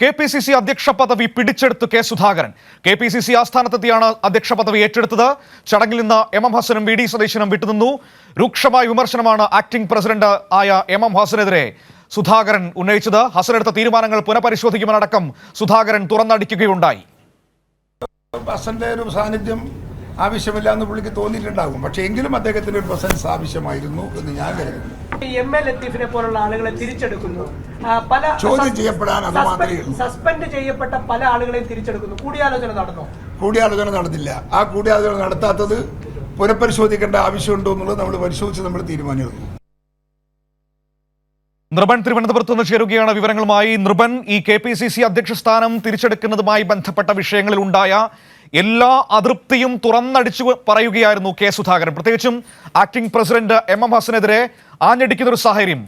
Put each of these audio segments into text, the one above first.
KPCC അധ്യക്ഷ പദവി പിടിച്ചെടുത്ത് കെ സുധാകരൻ. KPCC ആസ്ഥാനത്തെത്തിയാണ് അധ്യക്ഷ പദവി ഏറ്റെടുത്തത്. ചടങ്ങിൽ നിന്ന് MM ഹസനും VD സതീശനും വിട്ടുനിന്നു. രൂക്ഷമായ വിമർശനമാണ് ആക്ടിംഗ് പ്രസിഡന്റ് ആയ MM ഹസനെതിരെ സുധാകരൻ ഉന്നയിച്ചത്. ഹസനെടുത്ത തീരുമാനങ്ങൾ പുനഃപരിശോധിക്കുമെന്നടക്കം സുധാകരൻ തുറന്നടിക്കുകയുണ്ടായി. ഹസന്റെ ഒരു സാന്നിധ്യം ആവശ്യമില്ല എന്ന് പുള്ളിക്ക് തോന്നിയിട്ടുണ്ടാകും. പക്ഷേ എങ്കിലും അദ്ദേഹത്തിന് ഒരു പ്രസൻസ് ആവശ്യമായിരുന്നു എന്ന് ഞാൻ കരുതുന്നു. ലത്തീഫിനെ പോലുള്ള ആളുകളെ തിരിച്ചെടുക്കുന്നു, പല ചോദ്യം ചെയ്യപ്പെടാൻ അത് മാത്രമേ ഉള്ളൂ. സസ്പെൻഡ് ചെയ്യപ്പെട്ട പല ആളുകളെയും തിരിച്ചെടുക്കുന്നു. കൂടിയാലോചന നടന്നോ? കൂടിയാലോചന നടന്നില്ല. ആ കൂടിയാലോചന നടത്താത്തത് പുനഃപരിശോധിക്കേണ്ട ആവശ്യമുണ്ടോ എന്നുള്ളത് നമ്മൾ പരിശോധിച്ച് നമ്മൾ തീരുമാനമെടുക്കും. നൃപൻ തിരുവനന്തപുരത്ത് നിന്ന് ചേരുകയാണ് വിവരങ്ങളുമായി. നൃപൻ, ഈ KPCC അധ്യക്ഷ സ്ഥാനം തിരിച്ചെടുക്കുന്നതുമായി ബന്ധപ്പെട്ട വിഷയങ്ങളിൽ ഉണ്ടായ എല്ലാ അതൃപ്തിയും തുറന്നടിച്ചു പറയുകയായിരുന്നു കെ സുധാകരൻ. പ്രത്യേകിച്ചും ആക്ടിംഗ് പ്രസിഡന്റ് MM ഹസനെതിരെ ആഞ്ഞടിക്കുന്നൊരു സാഹചര്യം,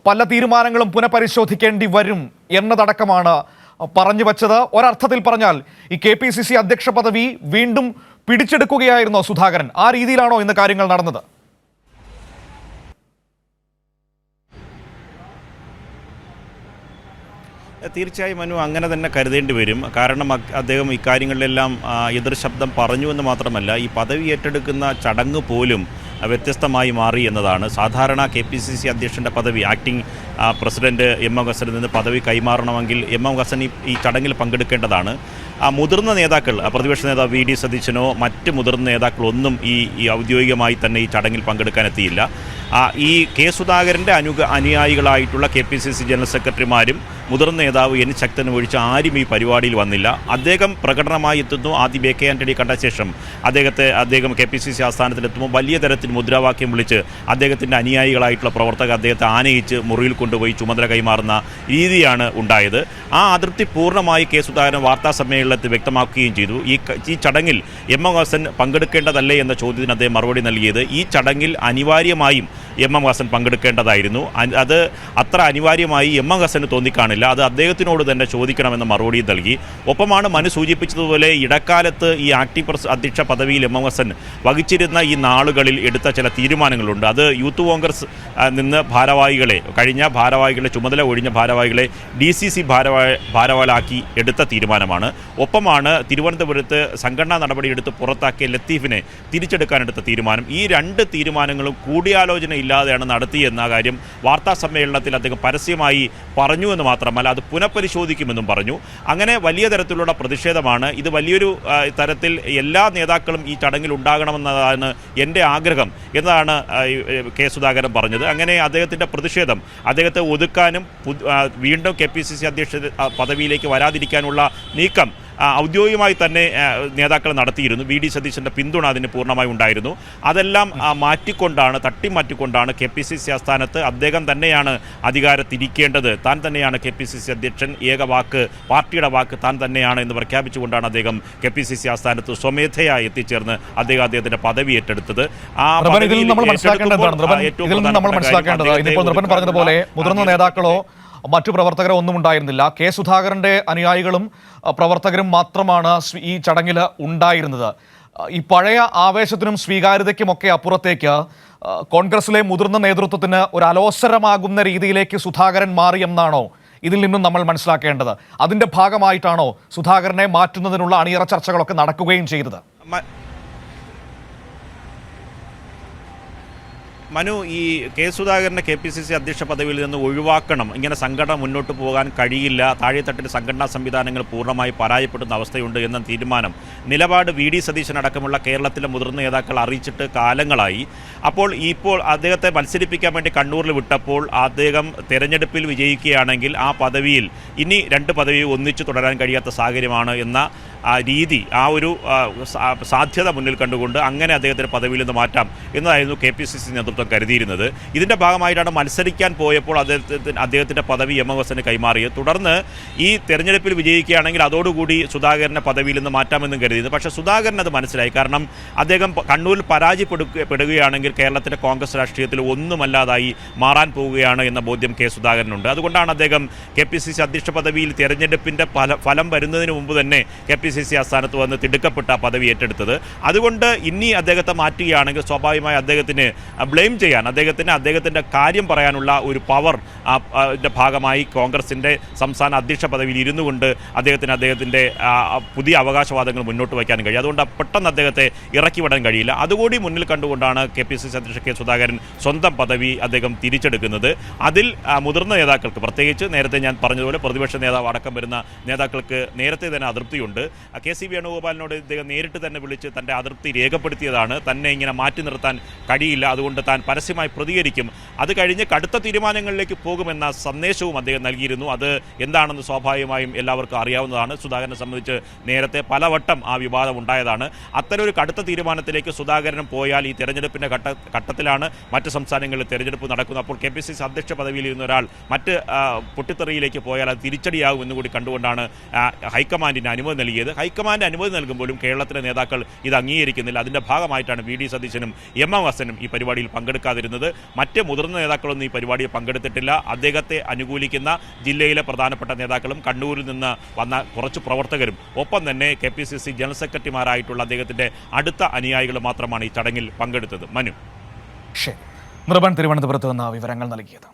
പല തീരുമാനങ്ങളും പുനഃപരിശോധിക്കേണ്ടി വരും എന്നതടക്കമാണ് പറഞ്ഞു വച്ചത്. ഒരർത്ഥത്തിൽ പറഞ്ഞാൽ ഈ KPCC അധ്യക്ഷ പദവി വീണ്ടും പിടിച്ചെടുക്കുകയായിരുന്നോ സുധാകരൻ? ആ രീതിയിലാണോ ഇന്ന് കാര്യങ്ങൾ നടന്നത്? തീർച്ചയായും മനു, അങ്ങനെ തന്നെ കരുതേണ്ടി വരും. കാരണം അദ്ദേഹം ഇക്കാര്യങ്ങളിലെല്ലാം എതിർ ശബ്ദം പറഞ്ഞു എന്ന് മാത്രമല്ല, ഈ പദവി ഏറ്റെടുക്കുന്ന ചടങ്ങ് പോലും വ്യത്യസ്തമായി മാറി എന്നതാണ്. സാധാരണ KPCC അധ്യക്ഷൻ്റെ പദവി ആക്ടിംഗ് പ്രസിഡന്റ് MM ഹസനിൽ നിന്ന് പദവി കൈമാറണമെങ്കിൽ MM ഹസൻ ഈ ചടങ്ങിൽ പങ്കെടുക്കേണ്ടതാണ്. മുതിർന്ന നേതാക്കൾ, പ്രതിപക്ഷ നേതാവ് VD സതീശനോ മറ്റ് മുതിർന്ന നേതാക്കളൊന്നും ഈ ഔദ്യോഗികമായി തന്നെ ഈ ചടങ്ങിൽ പങ്കെടുക്കാനെത്തിയില്ല. ഈ കെ സുധാകരൻ്റെ അനുയായികളായിട്ടുള്ള KPCC ജനറൽ സെക്രട്ടറിമാരും മുതിർന്ന നേതാവ് N ശക്തനും ഒഴിച്ച് ആരും ഈ പരിപാടിയിൽ വന്നില്ല. അദ്ദേഹം പ്രകടനമായി എത്തുന്നു. ആദ്യം AK ആന്റണി കണ്ട ശേഷം അദ്ദേഹം KPCC ആസ്ഥാനത്തിലെത്തുമ്പോൾ വലിയ തരത്തിൽ മുദ്രാവാക്യം വിളിച്ച് അദ്ദേഹത്തിൻ്റെ അനുയായികളായിട്ടുള്ള പ്രവർത്തകർ അദ്ദേഹത്തെ ആനയിച്ച് മുറിയിൽ കൊണ്ടുപോയി ചുമതല കൈമാറുന്ന രീതിയാണ് ഉണ്ടായത്. ആ അതൃപ്തി പൂർണ്ണമായി കെ സുധാകരൻ വാർത്താ സമ്മേളനത്തിൽ വ്യക്തമാക്കുകയും ചെയ്തു. ഈ ചടങ്ങിൽ MM ഹസൻ പങ്കെടുക്കേണ്ടതല്ലേ എന്ന ചോദ്യത്തിന് അദ്ദേഹം മറുപടി നൽകിയത്, ഈ ചടങ്ങിൽ അനിവാര്യമായും MM ഹസൻ പങ്കെടുക്കേണ്ടതായിരുന്നു. അത് അത്ര അനിവാര്യമായി MM ഹസന് തോന്നിക്കാണില്ല. അത് അദ്ദേഹത്തിനോട് തന്നെ ചോദിക്കണമെന്ന മറുപടി നൽകി. ഒപ്പമാണ് മനു സൂചിപ്പിച്ചതുപോലെ ഇടക്കാലത്ത് ഈ ആക്ടിംഗ് അധ്യക്ഷ പദവിയിൽ MM ഹസൻ വഹിച്ചിരുന്ന ഈ നാളുകളിൽ എടുത്ത ചില തീരുമാനങ്ങളുണ്ട്. അത് യൂത്ത് കോൺഗ്രസ് നിന്ന് ചുമതല ഒഴിഞ്ഞ ഭാരവാഹികളെ DCC ഭാരവാഹികളാക്കി എടുത്ത തീരുമാനമാണ്. ഒപ്പമാണ് തിരുവനന്തപുരത്ത് സംഘടനാ നടപടിയെടുത്ത് പുറത്താക്കിയ ലത്തീഫിനെ തിരിച്ചെടുക്കാനെടുത്ത തീരുമാനം. ഈ രണ്ട് തീരുമാനങ്ങളും കൂടിയാലോചന ഇല്ലാതെയാണ് നടത്തിയെന്ന കാര്യം വാർത്താ സമ്മേളനത്തിൽ അദ്ദേഹം പരസ്യമായി പറഞ്ഞു എന്ന് മാത്രമല്ല, അത് പുനഃപരിശോധിക്കുമെന്നും പറഞ്ഞു. അങ്ങനെ വലിയ തരത്തിലുള്ള പ്രതിഷേധമാണ്. ഇത് വലിയൊരു തരത്തിൽ എല്ലാ നേതാക്കളും ഈ ചടങ്ങിൽ ഉണ്ടാകണമെന്നതാണ് എൻ്റെ ആഗ്രഹം എന്നതാണ് കെ സുധാകരൻ പറഞ്ഞത്. അങ്ങനെ അദ്ദേഹത്തിൻ്റെ പ്രതിഷേധം അദ്ദേഹത്തെ ഒതുക്കാനും വീണ്ടും KPCC അധ്യക്ഷ പദവിയിലേക്ക് വരാതിരിക്കാനുള്ള നീക്കം ഔദ്യോഗികമായി തന്നെ നേതാക്കൾ നടത്തിയിരുന്നു. VD സതീശൻ്റെ പിന്തുണ അതിന് പൂർണ്ണമായി ഉണ്ടായിരുന്നു. അതെല്ലാം തട്ടിമാറ്റിക്കൊണ്ടാണ് KPCC ആസ്ഥാനത്ത് അദ്ദേഹം തന്നെയാണ് അധികാരത്തിരിക്കേണ്ടത്, താൻ തന്നെയാണ് KPCC അധ്യക്ഷൻ, പാർട്ടിയുടെ വാക്ക് താൻ തന്നെയാണ് എന്ന് പ്രഖ്യാപിച്ചുകൊണ്ടാണ് അദ്ദേഹം KPCC ആസ്ഥാനത്ത് സ്വമേധയായി എത്തിച്ചേർന്ന് അദ്ദേഹത്തിൻ്റെ പദവി ഏറ്റെടുത്തത്. പറഞ്ഞതുപോലെ മുതിർന്ന നേതാക്കളോ മറ്റു പ്രവർത്തകരോ ഒന്നും ഉണ്ടായിരുന്നില്ല. കെ സുധാകരന്റെ അനുയായികളും പ്രവർത്തകരും മാത്രമാണ് ഈ ചടങ്ങിൽ ഉണ്ടായിരുന്നത്. ഈ പഴയ ആവേശത്തിനും സ്വീകാര്യതയ്ക്കുമൊക്കെ അപ്പുറത്തേക്ക് കോൺഗ്രസിലെ മുതിർന്ന നേതൃത്വത്തിന് ഒരു അലോസരമാകുന്ന രീതിയിലേക്ക് സുധാകരൻ മാറിയെന്നാണോ ഇതിൽ നിന്നും നമ്മൾ മനസ്സിലാക്കേണ്ടത്? അതിന്റെ ഭാഗമായിട്ടാണോ സുധാകരനെ മാറ്റുന്നതിനുള്ള അണിയറ ചർച്ചകളൊക്കെ നടക്കുകയും ചെയ്തത്? മനു, ഈ കെ സുധാകരനെ KPCC അധ്യക്ഷ പദവിയിൽ നിന്ന് ഒഴിവാക്കണം, ഇങ്ങനെ സംഘടന മുന്നോട്ട് പോകാൻ കഴിയില്ല, താഴെത്തട്ടിൽ സംഘടനാ സംവിധാനങ്ങൾ പൂർണ്ണമായി പരാജയപ്പെടുന്ന അവസ്ഥയുണ്ട് എന്ന തീരുമാനം നിലപാട് VD സതീശനടക്കമുള്ള കേരളത്തിലെ മുതിർന്ന നേതാക്കൾ അറിയിച്ചിട്ട് കാലങ്ങളായി. ഇപ്പോൾ അദ്ദേഹത്തെ മത്സരിപ്പിക്കാൻ വേണ്ടി കണ്ണൂരിൽ വിട്ടപ്പോൾ അദ്ദേഹം തെരഞ്ഞെടുപ്പിൽ വിജയിക്കുകയാണെങ്കിൽ ആ പദവിയിൽ ഇനി 2 പദവി ഒന്നിച്ചു തുടരാൻ കഴിയാത്ത സാഹചര്യമാണ് എന്ന രീതി, ആ ഒരു സാധ്യത മുന്നിൽ കണ്ടുകൊണ്ട് അങ്ങനെ അദ്ദേഹത്തിന് പദവിയിൽ നിന്ന് മാറ്റാം എന്നതായിരുന്നു KPCC നേതൃത്വം കരുതിയിരുന്നത്. ഇതിൻ്റെ ഭാഗമായിട്ടാണ് മത്സരിക്കാൻ പോയപ്പോൾ അദ്ദേഹത്തിൻ്റെ പദവി MM ഹസന് കൈമാറിയത്. തുടർന്ന് ഈ തെരഞ്ഞെടുപ്പിൽ വിജയിക്കുകയാണെങ്കിൽ അതോടുകൂടി സുധാകരനെ പദവിയിൽ നിന്ന് മാറ്റാമെന്നും കരുതിയത്. പക്ഷേ സുധാകരൻ അത് മനസ്സിലായി. കാരണം അദ്ദേഹം കണ്ണൂരിൽ പരാജയപ്പെടുകയാണെങ്കിൽ കേരളത്തിലെ കോൺഗ്രസ് രാഷ്ട്രീയത്തിൽ ഒന്നുമല്ലാതായി മാറാൻ പോവുകയാണ് എന്ന ബോധ്യം കെ സുധാകരനുണ്ട്. അതുകൊണ്ടാണ് അദ്ദേഹം KPCC അധ്യക്ഷ പദവിയിൽ തെരഞ്ഞെടുപ്പിൻ്റെ ഫലം വരുന്നതിന് മുമ്പ് തന്നെ KPCC KPCC ആസ്ഥാനത്ത് വന്ന് തിടുക്കപ്പെട്ട പദവി ഏറ്റെടുത്തത്. അതുകൊണ്ട് ഇനി അദ്ദേഹത്തെ മാറ്റുകയാണെങ്കിൽ സ്വാഭാവികമായി അദ്ദേഹത്തിന് ബ്ലെയിം ചെയ്യാൻ, അദ്ദേഹത്തിൻ്റെ കാര്യം പറയാനുള്ള ഒരു പവർ ഭാഗമായി കോൺഗ്രസിൻ്റെ സംസ്ഥാന അധ്യക്ഷ പദവിയിൽ ഇരുന്നു കൊണ്ട് അദ്ദേഹത്തിൻ്റെ പുതിയ അവകാശവാദങ്ങൾ മുന്നോട്ട് വയ്ക്കാനും കഴിയും. അതുകൊണ്ട് പെട്ടെന്ന് അദ്ദേഹത്തെ ഇറക്കി വിടാൻ കഴിയില്ല. അതുകൂടി മുന്നിൽ കണ്ടുകൊണ്ടാണ് KPCC അധ്യക്ഷ കെ സുധാകരൻ സ്വന്തം പദവി അദ്ദേഹം തിരിച്ചെടുക്കുന്നത്. അതിൽ മുതിർന്ന നേതാക്കൾക്ക്, പ്രത്യേകിച്ച് നേരത്തെ ഞാൻ പറഞ്ഞതുപോലെ പ്രതിപക്ഷ നേതാവ് അടക്കം വരുന്ന നേതാക്കൾക്ക് നേരത്തെ തന്നെ അതൃപ്തിയുണ്ട്. KC വേണുഗോപാലിനോട് ഇദ്ദേഹം നേരിട്ട് തന്നെ വിളിച്ച് തൻ്റെ അതൃപ്തി രേഖപ്പെടുത്തിയതാണ്. തന്നെ ഇങ്ങനെ മാറ്റി നിർത്താൻ കഴിയില്ല, അതുകൊണ്ട് താൻ പരസ്യമായി പ്രതികരിക്കും, അത് കഴിഞ്ഞ് കടുത്ത തീരുമാനങ്ങളിലേക്ക് പോകുമെന്ന സന്ദേശവും അദ്ദേഹം നൽകിയിരുന്നു. അത് എന്താണെന്ന് സ്വാഭാവികമായും എല്ലാവർക്കും അറിയാവുന്നതാണ്. സുധാകരനെ സംബന്ധിച്ച് നേരത്തെ പലവട്ടം ആ വിവാദം ഉണ്ടായതാണ്. അത്തരമൊരു കടുത്ത തീരുമാനത്തിലേക്ക് സുധാകരൻ പോയാൽ ഈ തെരഞ്ഞെടുപ്പിൻ്റെ ഘട്ടത്തിലാണ് മറ്റ് സംസ്ഥാനങ്ങളിൽ തെരഞ്ഞെടുപ്പ് നടക്കുന്നത്. അപ്പോൾ KPCC അധ്യക്ഷ പദവിയിൽ ഇരുന്ന ഒരാൾ മറ്റ് പൊട്ടിത്തെറിയിലേക്ക് പോയാൽ അത് തിരിച്ചടിയാകും എന്നുകൂടി കണ്ടുകൊണ്ടാണ് ഹൈക്കമാൻഡിന് അനുമതി നൽകിയത്. ഹൈക്കമാൻഡ് അനുമതി നൽകുമ്പോഴും കേരളത്തിലെ നേതാക്കൾ ഇത് അംഗീകരിക്കുന്നില്ല. അതിൻ്റെ ഭാഗമായിട്ടാണ് VD സതീശനും MM ഹസനും ഈ പരിപാടിയിൽ പങ്കെടുക്കാതിരുന്നത്. മറ്റ് മുതിർന്ന നേതാക്കളൊന്നും ഈ പരിപാടിയിൽ പങ്കെടുത്തിട്ടില്ല. അദ്ദേഹത്തെ അനുകൂലിക്കുന്ന ജില്ലയിലെ പ്രധാനപ്പെട്ട നേതാക്കളും കണ്ണൂരിൽ നിന്ന് വന്ന കുറച്ച് പ്രവർത്തകരും ഒപ്പം തന്നെ KPCC ജനറൽ സെക്രട്ടറിമാരായിട്ടുള്ള അദ്ദേഹത്തിൻ്റെ അടുത്ത അനുയായികൾ മാത്രമാണ് ഈ ചടങ്ങിൽ പങ്കെടുത്തത്. മനു. ശരി, നൃപൻ തിരുവനന്തപുരത്ത് നിന്ന് വിവരങ്ങൾ നൽകിയത്.